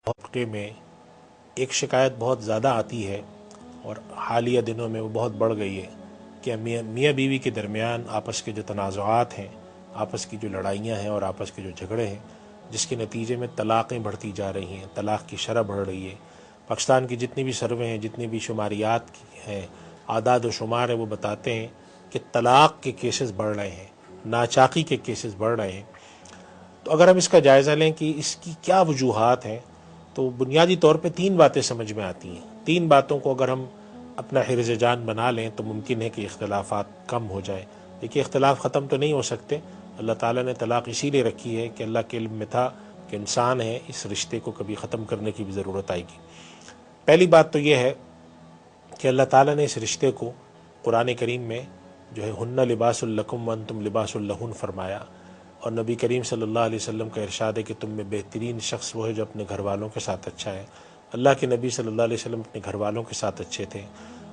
طبقے میں ایک شکایت بہت زیادہ آتی ہے اور حالیہ دنوں میں وہ بہت بڑھ گئی ہے کہ میاں بیوی کے درمیان آپس کے جو تنازعات ہیں، آپس کی جو لڑائیاں ہیں اور آپس کے جو جھگڑے ہیں، جس کے نتیجے میں طلاقیں بڑھتی جا رہی ہیں، طلاق کی شرح بڑھ رہی ہے۔ پاکستان کی جتنی بھی سروے ہیں، جتنی بھی شماریات ہیں، اعداد و شمار ہیں، وہ بتاتے ہیں کہ طلاق کے کیسز بڑھ رہے ہیں، ناچاقی کے کیسز بڑھ رہے ہیں۔ تو اگر ہم اس کا جائزہ لیں کہ اس کی کیا وجوہات ہیں، تو بنیادی طور پہ 3 باتیں سمجھ میں آتی ہیں۔ 3 باتوں کو اگر ہم اپنا حرز جان بنا لیں تو ممکن ہے کہ اختلافات کم ہو جائیں۔ دیکھیے، اختلاف ختم تو نہیں ہو سکتے۔ اللہ تعالیٰ نے طلاق اسی لیے رکھی ہے کہ اللہ کے علم میں تھا کہ انسان ہے، اس رشتے کو کبھی ختم کرنے کی بھی ضرورت آئے گی۔ پہلی بات تو یہ ہے کہ اللہ تعالیٰ نے اس رشتے کو قرآن کریم میں جو ہے ہن لباس لکم وانتم لباس لہن فرمایا، اور نبی کریم صلی اللہ علیہ وسلم کا ارشاد ہے کہ تم میں بہترین شخص وہ ہے جو اپنے گھر والوں کے ساتھ اچھا ہے۔ اللہ کے نبی صلی اللہ علیہ وسلم اپنے گھر والوں کے ساتھ اچھے تھے،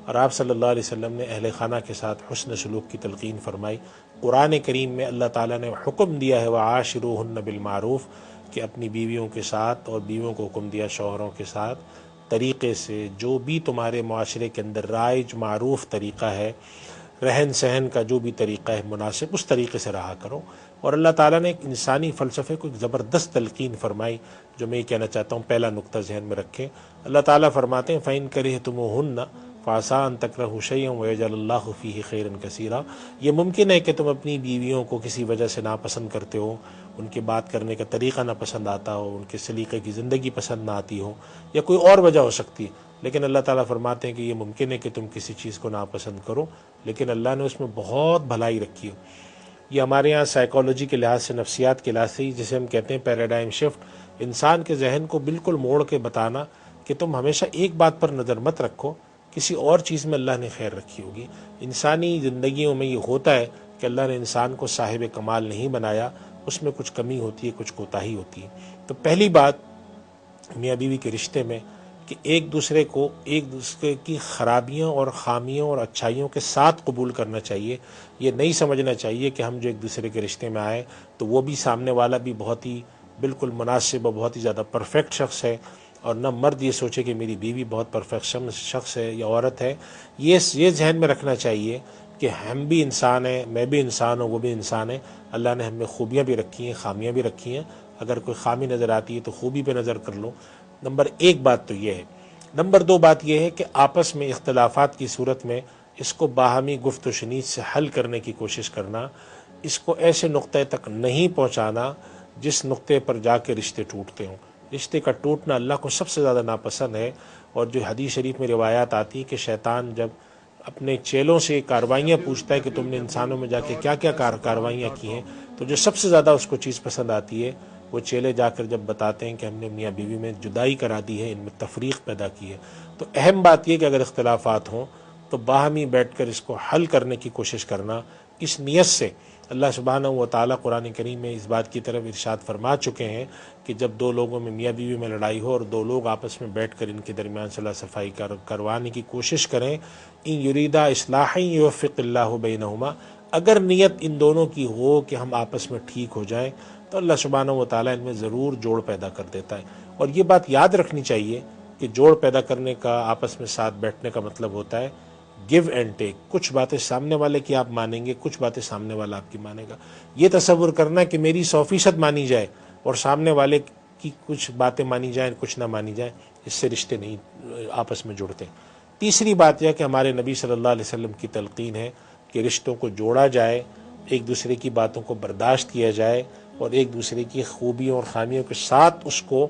اور آپ صلی اللہ علیہ وسلم نے اہل خانہ کے ساتھ حسن سلوک کی تلقین فرمائی۔ قرآن کریم میں اللہ تعالیٰ نے حکم دیا ہے وعاشروہن بالمعروف، کہ اپنی بیویوں کے ساتھ، اور بیویوں کو حکم دیا شوہروں کے ساتھ طریقے سے، جو بھی تمہارے معاشرے کے اندر رائج معروف طریقہ ہے، رہن سہن کا جو بھی طریقہ ہے مناسب، اس طریقے سے رہا کرو۔ اور اللہ تعالیٰ نے ایک انسانی فلسفے کو ایک زبردست تلقین فرمائی، جو میں یہ کہنا چاہتا ہوں، پہلا نقطہ ذہن میں رکھیں۔ اللہ تعالیٰ فرماتے ہیں فَإِن كَرِهْتُمُوهُنَّ فَعَسَىٰ أَن تَكْرَهُوا شَيْئًا وَيَجْعَلَ اللَّهُ فِيهِ خَيْرًا كَثِيرًا۔ یہ ممکن ہے کہ تم اپنی بیویوں کو کسی وجہ سے ناپسند کرتے ہو، ان کے بات کرنے کا طریقہ ناپسند آتا ہو، ان کے سلیقے کی زندگی پسند نہ آتی ہو، یا کوئی اور وجہ ہو سکتی ہے، لیکن اللہ تعالیٰ فرماتے ہیں کہ یہ ممکن ہے کہ تم کسی چیز کو ناپسند کرو، لیکن اللہ نے اس میں بہت بھلائی رکھی ہے۔ یہ ہمارے یہاں سائیکالوجی کے لحاظ سے، نفسیات کے لحاظ سے، جسے ہم کہتے ہیں پیراڈائم شفٹ، انسان کے ذہن کو بالکل موڑ کے بتانا کہ تم ہمیشہ ایک بات پر نظر مت رکھو، کسی اور چیز میں اللہ نے خیر رکھی ہوگی۔ انسانی زندگیوں میں یہ ہوتا ہے کہ اللہ نے انسان کو صاحب کمال نہیں بنایا، اس میں کچھ کمی ہوتی ہے، کچھ کوتاہی ہوتی ہے۔ تو پہلی بات میاں بیوی کے رشتے میں کہ ایک دوسرے کو ایک دوسرے کی خرابیوں اور خامیوں اور اچھائیوں کے ساتھ قبول کرنا چاہیے۔ یہ نہیں سمجھنا چاہیے کہ ہم جو ایک دوسرے کے رشتے میں آئے تو وہ بھی، سامنے والا بھی بہت ہی بالکل مناسب اور بہت ہی زیادہ پرفیکٹ شخص ہے، اور نہ مرد یہ سوچے کہ میری بیوی بہت پرفیکٹ شخص ہے یا عورت ہے۔ یہ ذہن میں رکھنا چاہیے کہ ہم بھی انسان ہیں، میں بھی انسان ہوں، وہ بھی انسان ہے۔ اللہ نے ہم میں خوبیاں بھی رکھی ہیں، خامیاں بھی رکھی ہیں۔ اگر کوئی خامی نظر آتی ہے تو خوبی پہ نظر کر لو۔ نمبر 1 بات تو یہ ہے۔ نمبر 2 بات یہ ہے کہ آپس میں اختلافات کی صورت میں اس کو باہمی گفت و شنید سے حل کرنے کی کوشش کرنا، اس کو ایسے نقطے تک نہیں پہنچانا جس نقطے پر جا کے رشتے ٹوٹتے ہوں۔ رشتے کا ٹوٹنا اللہ کو سب سے زیادہ ناپسند ہے، اور جو حدیث شریف میں روایات آتی ہیں کہ شیطان جب اپنے چیلوں سے کاروائیاں پوچھتا ہے کہ تم نے انسانوں میں جا کے کیا کیا کاروائیاں کی ہیں، تو جو سب سے زیادہ اس کو چیز پسند آتی ہے، وہ چیلے جا کر جب بتاتے ہیں کہ ہم نے میاں بیوی میں جدائی کرا دی ہے، ان میں تفریق پیدا کی ہے۔ تو اہم بات یہ کہ اگر اختلافات ہوں تو باہمی بیٹھ کر اس کو حل کرنے کی کوشش کرنا، اس نیت سے۔ اللہ سبحانہ و تعالیٰ قرآن کریم میں اس بات کی طرف ارشاد فرما چکے ہیں کہ جب 2 لوگوں میں، میاں بیوی میں لڑائی ہو اور 2 لوگ آپس میں بیٹھ کر ان کے درمیان صلاح صفائی کروانے کی کوشش کریں، ان یریدا اصلاحا یوفق اللہ بینہما، اگر نیت ان دونوں کی ہو کہ ہم آپس میں ٹھیک ہو جائیں، تو اللہ سبحانہ و تعالیٰ ان میں ضرور جوڑ پیدا کر دیتا ہے۔ اور یہ بات یاد رکھنی چاہیے کہ جوڑ پیدا کرنے کا، آپس میں ساتھ بیٹھنے کا مطلب ہوتا ہے گیو اینڈ ٹیک۔ کچھ باتیں سامنے والے کی آپ مانیں گے، کچھ باتیں سامنے والا آپ کی مانے گا۔ یہ تصور کرنا کہ میری 100% مانی جائے اور سامنے والے کی کچھ باتیں مانی جائیں، کچھ نہ مانی جائیں، اس سے رشتے نہیں آپس میں جڑتے۔ تیسری بات یہ کہ ہمارے نبی صلی اللہ علیہ وسلم کی تلقین ہے کہ رشتوں کو جوڑا جائے، ایک دوسرے کی باتوں کو برداشت کیا جائے، اور ایک دوسرے کی خوبیوں اور خامیوں کے ساتھ اس کو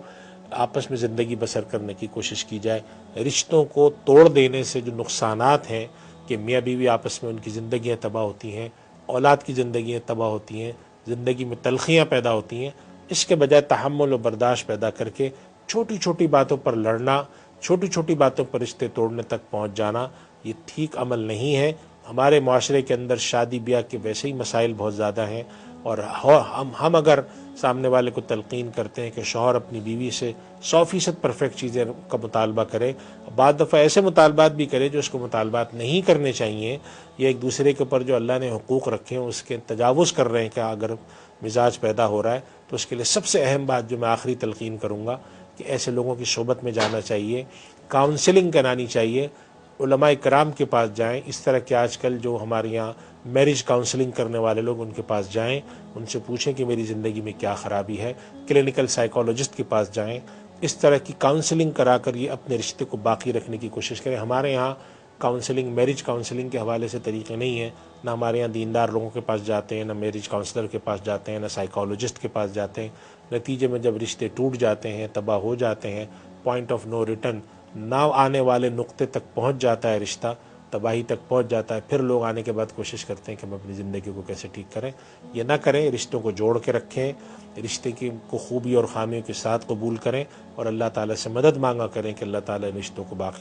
آپس میں زندگی بسر کرنے کی کوشش کی جائے۔ رشتوں کو توڑ دینے سے جو نقصانات ہیں کہ میاں بیوی آپس میں ان کی زندگیاں تباہ ہوتی ہیں، اولاد کی زندگیاں تباہ ہوتی ہیں، زندگی میں تلخیاں پیدا ہوتی ہیں، اس کے بجائے تحمل و برداشت پیدا کر کے چھوٹی چھوٹی باتوں پر لڑنا، چھوٹی چھوٹی باتوں پر رشتے توڑنے تک پہنچ جانا، یہ ٹھیک عمل نہیں ہے۔ ہمارے معاشرے کے اندر شادی بیاہ کے ویسے ہی مسائل بہت زیادہ ہیں، اور ہم اگر سامنے والے کو تلقین کرتے ہیں کہ شوہر اپنی بیوی سے 100% پرفیکٹ چیزیں کا مطالبہ کرے، بعض دفعہ ایسے مطالبات بھی کرے جو اس کو مطالبات نہیں کرنے چاہیے، یا ایک دوسرے کے اوپر جو اللہ نے حقوق رکھے ہیں اس کے تجاوز کر رہے ہیں، کہ اگر مزاج پیدا ہو رہا ہے تو اس کے لیے سب سے اہم بات جو میں آخری تلقین کروں گا کہ ایسے لوگوں کی صحبت میں جانا چاہیے، کاؤنسلنگ کرانی چاہیے، علماء کرام کے پاس جائیں، اس طرح کہ آج کل جو ہمارے یہاں میرج کاؤنسلنگ کرنے والے لوگ ان کے پاس جائیں، ان سے پوچھیں کہ میری زندگی میں کیا خرابی ہے، کلینکل سائیکالوجسٹ کے پاس جائیں، اس طرح کی کاؤنسلنگ کرا کر یہ اپنے رشتے کو باقی رکھنے کی کوشش کریں۔ ہمارے یہاں کاؤنسلنگ، میرج کاؤنسلنگ کے حوالے سے طریقے نہیں ہیں، نہ ہمارے یہاں دیندار لوگوں کے پاس جاتے ہیں، نہ میرج کاؤنسلر کے پاس جاتے ہیں، نہ سائیکالوجسٹ کے پاس جاتے ہیں۔ نتیجے میں جب رشتے ٹوٹ جاتے ہیں، تباہ ہو جاتے ہیں، پوائنٹ آف نو ریٹرن، نہ آنے والے نقطے تک پہنچ جاتا ہے رشتہ، تباہی تک پہنچ جاتا ہے، پھر لوگ آنے کے بعد کوشش کرتے ہیں کہ ہم اپنی زندگی کو کیسے ٹھیک کریں۔ یہ نہ کریں، رشتوں کو جوڑ کے رکھیں، رشتے کی کو خوبی اور خامیوں کے ساتھ قبول کریں، اور اللہ تعالیٰ سے مدد مانگا کریں کہ اللہ تعالیٰ رشتوں کو باقی